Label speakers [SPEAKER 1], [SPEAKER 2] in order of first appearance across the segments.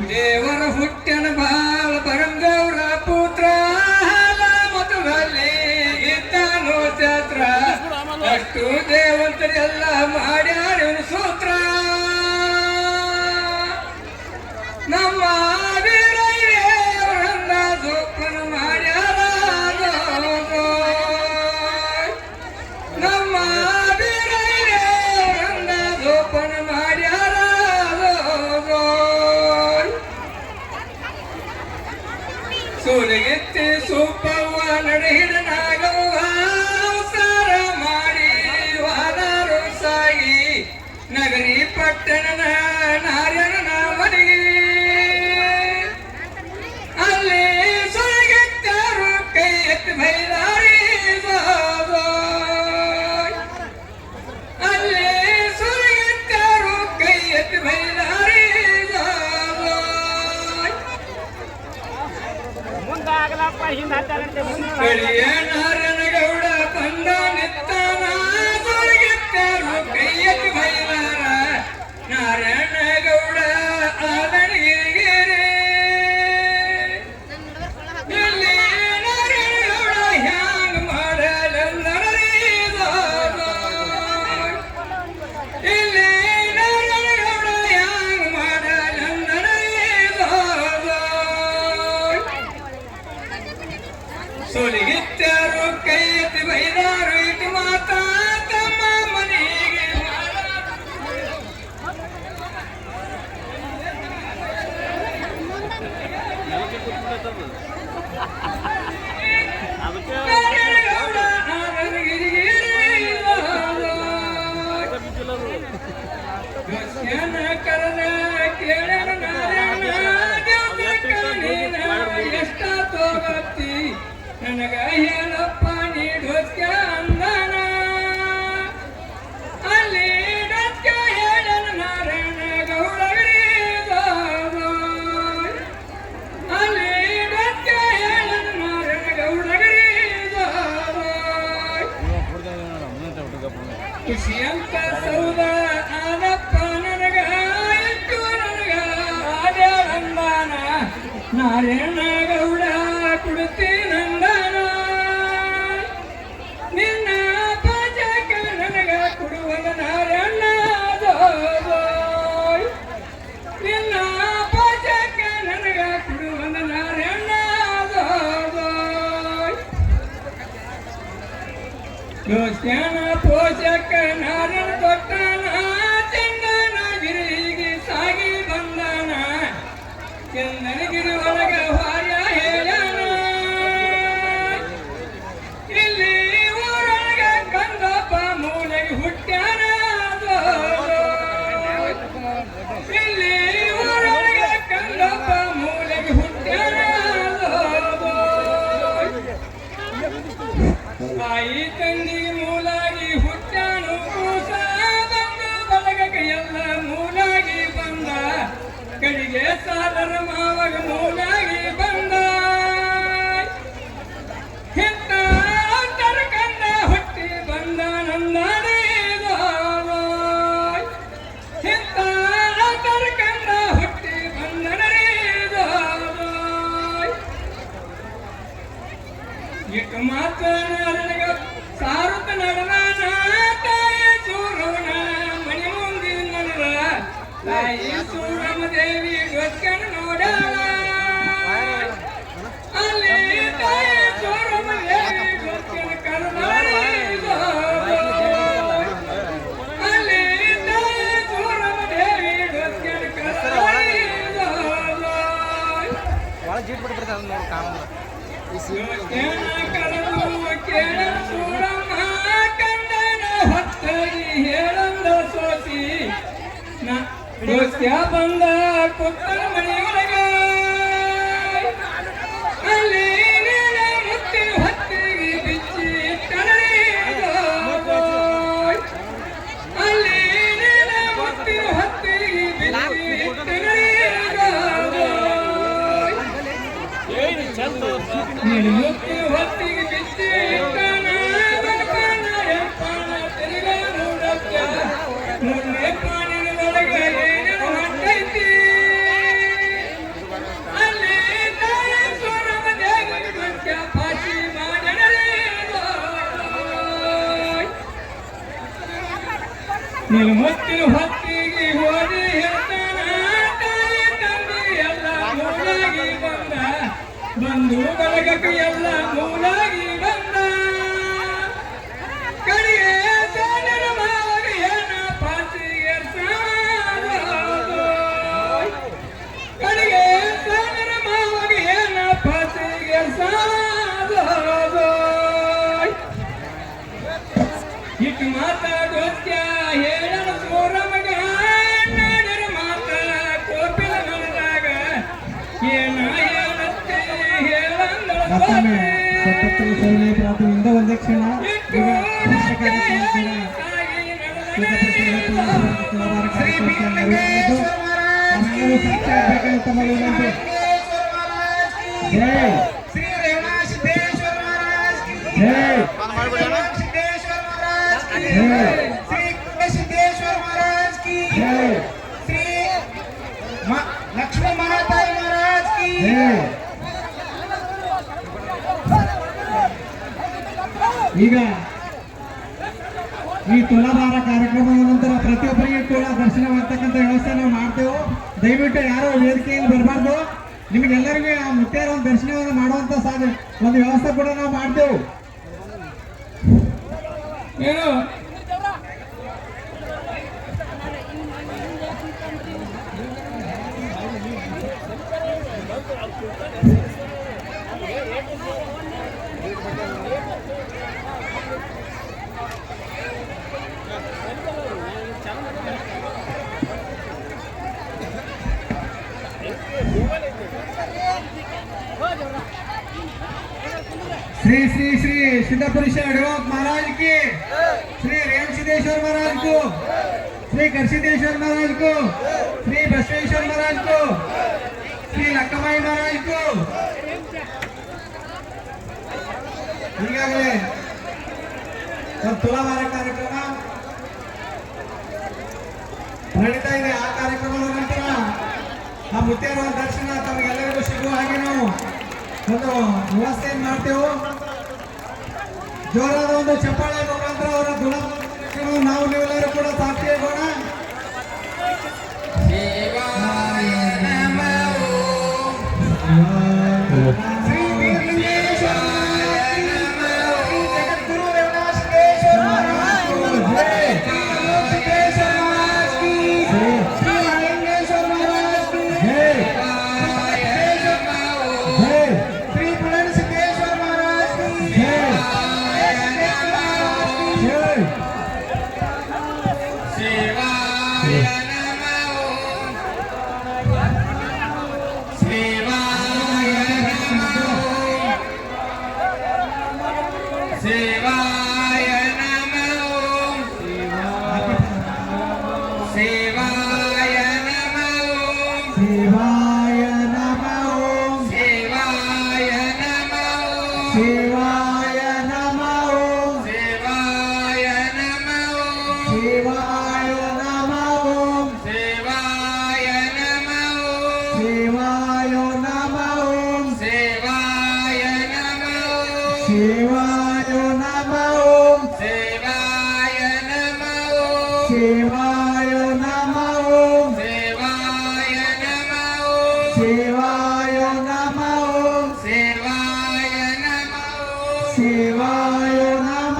[SPEAKER 1] ದೇವರ ಹುಟ್ಟನ ಬಾಳ ಬರಂಗೌರ ಪುತ್ರ ಮತದಲ್ಲಿ ಇದ್ದಾನೋ ಛತ್ರ ಅಷ್ಟು ದೇವಂತರೆಲ್ಲ ಮಾಡ್ಯಾರ ಸೂತ್ರ ನಮ್ಮ ವೀರಯ್ಯವರನ್ನ ಜೋಪಾನ ಮಾಡ್ಯಾರ ನಮ್ಮ ವೀರಯ್ಯವರನ್ನ ಜೋಪಾನ ಮಾಡ್ಯಾರ ಸೂಲಿಗೆತ್ತಿ ಸೂಪವ್ವ ನಡೆಹಿಡನಾಗವ್ವ ಅವತಾರ ಮಾಡಿ ವಾದಾರು ಸಾಗಿ ನಗರಿ ಪಟ್ಟಣದ ನಾರ್ಯನ ಮನೆಗೆ ಅಲ್ಲಿ ಸೊರಗೆತ್ತಾರು ಕೈ ಎತ್ತಿ ಬೈದಾರಿ ಅಲ್ಲಿ ಸೊರಗೆತ್ತಾರು ಕೈ ಎತ್ತಿ ಬೈದಾರಿ ನಾರಾಯಣಗೌಡ ಬಂದ ನಿತ್ತಾನ ಸೊರಗೆತ್ತಾರು ಕೈ ಎತ್ತಿ ಬೈದಾರ ನಾರಾಯಣಗೌಡ ಆದಣಗಿರಿಗೆರೆ ಇಲ್ಲಿ ನಾರಾಯಣಗೌಡ ಹ್ಯಾಂಗ ಮಾಡಲಂದರೇ ಇಲ್ಲಿ ನಾರಾಯಣಗೌಡ ಹ್ಯಾಂಗ ಮಾಡಲಂದರೇ ಸೋಲಿಗಿತ್ತಾರು ಕೈ ಎತ್ತಿ ಬೈದಾರು ಇಟ್ಟು ಮಾತಾ ತಮ್ಮ ಮನೆಗೆ ನಾರಾಯಣಗೌಡ ಕರದ ಕೇಳನ ನಾರಾಯಣ ಎಷ್ಟ ತೋಗತ್ತಿ ನನಗ ಹೇಳಪ್ಪ ನೀ ಢೋಸ್ಕ ಅಂದನ ಅಲ್ಲಿ ಢೋಸ್ಕ ಹೇಳನ ನಾರಾಯಣ ಗೌಡಗರಿ ಅಲ್ಲಿ ಢೋಸ್ಕ ಹೇಳನ ನಾರಾಯಣ ಗೌಡಗರಿ ಖುಷಿ ಅಂತ ಸೌದ ಆದಪ್ಪ ನನಗ ಇಟ್ಟು ನನಗ ಆಡ್ಯಾಳಂದಾನ ನಾರಾಯಣ ಗೌಡ ಕುಡುತ್ತಿ ನಂದನ ನಿನ್ನ ಪಾಜಕ ನನಗ ಕೊಡುವಂಗ ನಾರಾಯಣ ನಿನ್ನ ಪಾಜಕ ನನಗ ಕೊಡುವಂಗ ನಾರಾಯಣ ದೋಸ್ತ್ಯಾನ ಪೋಷಕ ನಾರಾಯಣ ಕೊಟ್ಟನ ಚಂದನಗಿರಿಗೆ ಸಾಗಿ ಬಂದನ ಚಂದನಗಿರಿ ಒಳಗ ಹಾಯ ಹೇಳನ ಇಲ್ಲಿ ಊರೊಳಗ ಕಂದಪ್ಪ ಮೂಲೆಗೆ ಹುಟ್ಟ್ಯಾನ ಇಲ್ಲಿ ಊರೊಳಗ ಕಂದಪ್ಪ ಮೂಲೆಗೆ ಹುಟ್ಟ್ಯಾನ ತಾಯಿ ತಂದಿಗೆ ಮೂಲಾಗಿ ಹುಟ್ಟ್ಯಾನು ಕೂಸ ಬಂದು ಬಳಗಕ್ಕೆ ಎಲ್ಲ ಮೂಲಾಗಿ ಬಂದ ಕಡಿಗೆ ಸಾದರ ಮಾವಗ ಮೂಲಾಗಿ ಬಂದ ಹಿತ್ತ ಅಂತರ ಕಂದ ಹುಟ್ಟಿ ಬಂದ ನಂದನೇ ಹಿತ್ತ ಅಂತರ ಕಂದ ಹುಟ್ಟಿ ಬಂದನೇ ಇಟ್ಟು ಮಾತನಾಡಗ ಸಾರುತ್ತ ನಡೆದಾನ ತಾಯಿ ಸೂರವನ ಮನೆ ಮುಂದಿನ ನನಗ ತಾಯಿ ಸೂರಮ್ಮ ದೇವಿ ಗೊತ್ತನ ನೋಡಾಳ ಅಲ್ಲಿ ತಾಯಿ ಸೂರಮ್ಮ ದೇವಿ ಗೊತ್ತನ ಕರೆದಾಳಿ ಅಲ್ಲಿ ತಾಯಿ ಸೂರಮ್ಮ ದೇವಿ ಗೊತ್ತನ ಕರೆದಾಳಿ ಕೇಳ ಸೂರಮ್ಮ ಕಂದನ ಹೊತ್ತಗಿ ಹೇಳಂದ ಸೋಸಿ ದೋಸ್ತ್ಯ ಬಂದ ಕುತ್ತನ ಮನೆಯೊಳಗ ಅಲ್ಲಿ ನೀನ ಮುತ್ತಿನ ಹೊತ್ತಿಗೆ ಬಿಚ್ಚಿ ಇಟ್ಟನರಿ ಅಲ್ಲಿ ನೀನ ಮುತ್ತಿನ ಹೊತ್ತಿಗೆ ಬಿಚ್ಚಿ ಇಟ್ಟನರಿ ನೀನು ಮುತ್ತಿನ ಹೊತ್ತಿಗೆ ಬಿಚ್ಚಿ ಇಟ್ಟನ ಬನಪಾನ ಎಪ್ಪಾನ ತಿರುಗ ನೋಡಕ್ಕ ಮುನ್ನೆ ಪಾನಿನ ಒಳಗೆ ಏನೇನು ಹೊಂಟೈತಿ ಬಂಧು ಬಳಗಕ್ಕೆ ಎಲ್ಲ ಮೂಲಾಗಿ ಬಂದ ಕಡೆಗೆ ಸೋದರ ಮಾವಗೆ ಏನ ಪಾಚಿಗೆ ಸಾಲದು ಕಡೆಗೆ ಸೋದರ ಮಾವಗೆ ಏನ ಪಾಚಿಗೆ ಸಾಲದು ಇಟ್ಟು ಮಾತಾಡೋತ್ಯ ಹೇಳಲು ಸೋರ ಮಗ ನಾಡರ ಮಾತ ಕೋಪಿಲ ಮನದಾಗ ಏನ ಹೇಳತ್ತೆ ಹೇಳಂದಳ
[SPEAKER 2] ಮತ್ತೊಮ್ಮೆ ಸತ್ತತ್ತು ಸರಣಿ ಪ್ರಾರ್ಥನೆಯಿಂದ ಒಂದೇ ಕ್ಷಣ ಈಗ ಜೈ
[SPEAKER 1] ಶ್ರೀ ರೇವಣ ಸಿದ್ದೇಶ್ವರ ಮಹಾರಾಜ್ ಕಿ
[SPEAKER 2] ಜೈ
[SPEAKER 1] ಸಿದ್ದೇಶ್ವರ ಮಹಾರಾಜ್ ಕಿ
[SPEAKER 2] ಜೈ
[SPEAKER 1] ಶ್ರೀ ಸಿದ್ದೇಶ್ವರ ಮಹಾರಾಜ್ ಕಿ
[SPEAKER 2] ಜೈ
[SPEAKER 1] ಶ್ರೀ लक्ष्मी महाताई महाराज की
[SPEAKER 2] ಜೈ ಈಗ ಈ ತುಲಾಭಾರ ಕಾರ್ಯಕ್ರಮದ ನಂತರ ಪ್ರತಿಯೊಬ್ಬರಿಗೆ ಕೂಡ ದರ್ಶನವಾಗ್ತಕ್ಕಂಥ ವ್ಯವಸ್ಥೆ ನಾವು ಮಾಡ್ತೇವೆ. ದಯವಿಟ್ಟು ಯಾರು ವೇದಿಕೆಯಲ್ಲಿ ಬರಬಾರ್ದು. ನಿಮಗೆಲ್ಲರಿಗೂ ಆ ಮುತ್ಯಾರ ಒಂದು ದರ್ಶನವನ್ನು ಮಾಡುವಂತ ಒಂದು ವ್ಯವಸ್ಥೆ ಕೂಡ ನಾವು ಮಾಡ್ತೇವೆ.
[SPEAKER 1] ಏನು
[SPEAKER 2] श्री श्री श्री सिद्धपुरुष अडवाक महाराज की, श्री रेम सिद्धेश्वर महाराज को, श्री करसिद्धेश्वर महाराज को, श्री बसवेश्वर महाराज को, श्री लक्कमाई महाराज को ಈಗಾಗಲೇ ಒಂದು ತುಲಾಭಾರ ಕಾರ್ಯಕ್ರಮ ನಡೀತಾ ಇದೆ. ಆ ಕಾರ್ಯಕ್ರಮದ ನಂತರ ಆ ಮುತ್ಯಾರ ದರ್ಶನ ತಮಗೆಲ್ಲರಿಗೂ ಸಿಗುವ ಹಾಗೆ ನಾವು ಒಂದು ವ್ಯವಸ್ಥೆಯನ್ನು ಮಾಡ್ತೇವೆ. ಜೋರಾದ ಒಂದು ಚಪ್ಪಾಳೆ ಮುಖಾಂತರ ಅವರ ದುಲಾಭ ನಾವು ನೀವೆಲ್ಲರೂ ಕೂಡ ಸಾಕ್ಷಿಯಾಗೋಣ.
[SPEAKER 1] श्री वीरलिंगेश्वर महाराज की श्री जगद्गुरु रेवण सिद्धेश्वर महाराज की सिद्धेश्वर महाराज की श्री लिंगेश्वर महाराज की श्री पुलन सिद्धेश्वर महाराज की सेवाय नमः सेवाय नमः
[SPEAKER 2] शिवाय नमः
[SPEAKER 1] सेवाय नमः
[SPEAKER 2] शिवाय नमः
[SPEAKER 1] सेवाय नमः
[SPEAKER 2] शिवाय नमः
[SPEAKER 1] सेवाय नमः
[SPEAKER 2] शिवाय नमः
[SPEAKER 1] सेवाय नमः
[SPEAKER 2] शिवाय नमः
[SPEAKER 1] सेवाय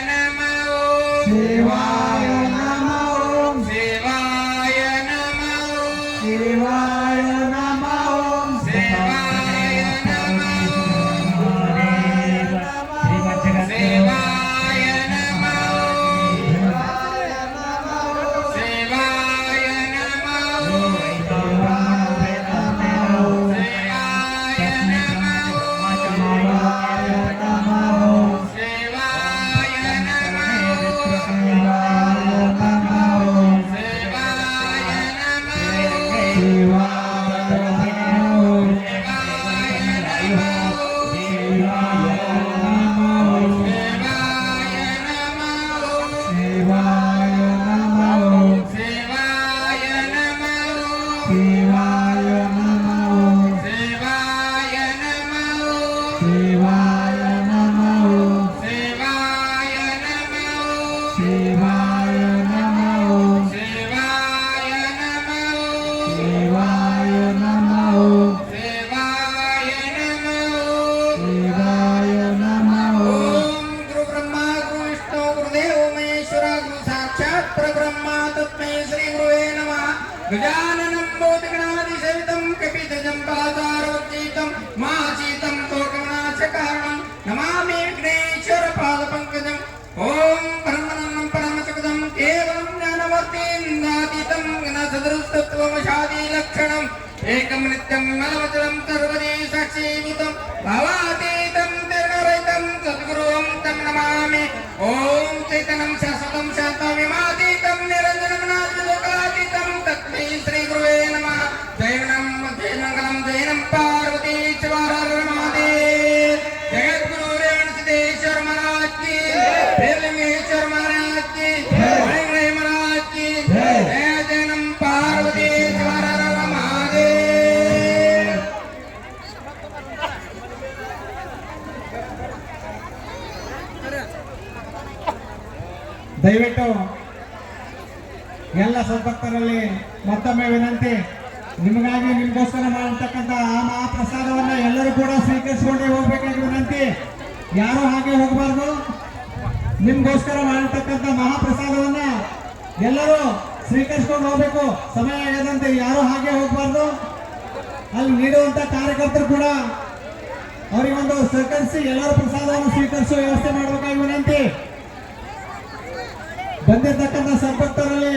[SPEAKER 1] नमः
[SPEAKER 2] शिवाय नमः
[SPEAKER 1] सेवाय नमः
[SPEAKER 2] शिवाय नमः
[SPEAKER 1] सेवाय नमः
[SPEAKER 2] शिवाय नमः
[SPEAKER 1] सेवाय नमः
[SPEAKER 2] शिवाय नमः
[SPEAKER 1] सेवाय नमः
[SPEAKER 2] शिवाय नमः
[SPEAKER 1] सेवाय नमः सेवाय नमः सेवाय
[SPEAKER 2] शिवाय नमः
[SPEAKER 3] ಗಜಾನನಂ ಭೂತಗಣಾಧಿಸೇವಿತಂ ಕಪಿಧ್ವಜಂ ಪಾದಾರೋಚಿತಂ ಮಾಸೀತಂ ತೋಕಮನಾಶಕಾರಣಂ ನಮಾಮಿ ವಿಘ್ನೇಶ್ವರ ಪಾದಪಂಕಜಂ ಓಂ ಪರಮನಂದಂ ಪರಮಸುಖದಂ ಕೇವಲಂ ಜ್ಞಾನಮೂರ್ತಿಂದಾತೀತಂ ಜ್ಞಾನಸದೃಷ್ಟತ್ವಮಶಾದಿ ಲಕ್ಷಣಂ ಏಕಂ ನಿತ್ಯಂ ಮಲವಚಲಂ ಸರ್ವದೇ ಸಾಕ್ಷೀಭೂತಂ ಭಾವಾತೀತಂ ತೀರ್ಣರಹಿತಂ ಸದ್ಗುರುಂ ತಂ ನಮಾಮಿ ಓಂ ಚೈತನ್ಯಂ ಶಾಶ್ವತಂ ಶಾಂತವಿಮಾತೀತಂ ನಿರಂಜನಂ ನಾದಲೋಕಾತೀತಂ ತಸ್ಮೈ ಶ್ರೀ ಗುರುವೇ ನಮಃ ಜಯ ಮಂಗಲಂ ಜಯ ನಂ ಪಾರ್ವತಿ ಶಿವಾರ ಮಹಾದೇವ್ ಜಗದ್ಗುರು ರೇವಣ ಸಿದ್ದೇಶ್ವರ ಮಹಾರಾಜ್ ಕಿ ಪ್ರೇಮಲಿಂಗೇಶ್ವರ ಮಹಾರಾಜ್ ಕಿ ಮಹೇಂದ್ರ ಮಹಾರಾಜ್ ಕಿ ಜಯ ಜಯ ನಂ ಪಾರ್ವತಿ ಶಿವಾರ ಮಹಾದೇವ್.
[SPEAKER 2] ದಯವಿಟ್ಟು ಎಲ್ಲ ಸದ್ಭಕ್ತರಲ್ಲಿ ಮತ್ತೊಮ್ಮೆ ವಿನಂತಿ, ನಿಮಗಾಗಿ ನಿಮಗೋಸ್ಕರ ಮಾಡತಕ್ಕಂಥ ಆ ಮಹಾಪ್ರಸಾದವನ್ನ ಎಲ್ಲರೂ ಕೂಡ ಸ್ವೀಕರಿಸಿಕೊಂಡೇ ಹೋಗ್ಬೇಕಾಗಿ ವಿನಂತಿ. ಯಾರು ಹಾಗೆ ಹೋಗಬಾರ್ದು. ನಿಮ್ಗೋಸ್ಕರ ಮಾಡತಕ್ಕಂಥ ಮಹಾಪ್ರಸಾದವನ್ನ ಎಲ್ಲರೂ ಸ್ವೀಕರಿಸಿಕೊಂಡು ಹೋಗ್ಬೇಕು. ಸಮಯ ಆಗದಂತೆ ಯಾರು ಹಾಗೆ ಹೋಗಬಾರ್ದು. ಅಲ್ಲಿ ನೀಡುವಂತ ಕಾರ್ಯಕರ್ತರು ಕೂಡ ಅವರಿಗೊಂದು ಸಹಕರಿಸಿ ಎಲ್ಲರೂ ಪ್ರಸಾದವನ್ನು ಸ್ವೀಕರಿಸುವ ವ್ಯವಸ್ಥೆ ಮಾಡಬೇಕಾಗಿ ವಿನಂತಿ. ಬಂದಿರತಕ್ಕಂಥ ಸದ್ಭಕ್ತರಲ್ಲಿ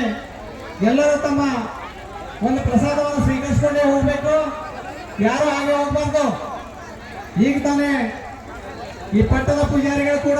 [SPEAKER 2] ಎಲ್ಲರೂ ತಮ್ಮ ಒಂದು ಪ್ರಸಾದವನ್ನು ಸ್ವೀಕರಿಸಿಕೊಂಡೇ ಹೋಗ್ಬೇಕು. ಯಾರು ಹಾಗೆ ಹೋಗ್ಬಾರ್ದು. ಈಗ ತಾನೇ ಈ ಪಟ್ಟದ ಪೂಜಾರಿಗಳು ಕೂಡ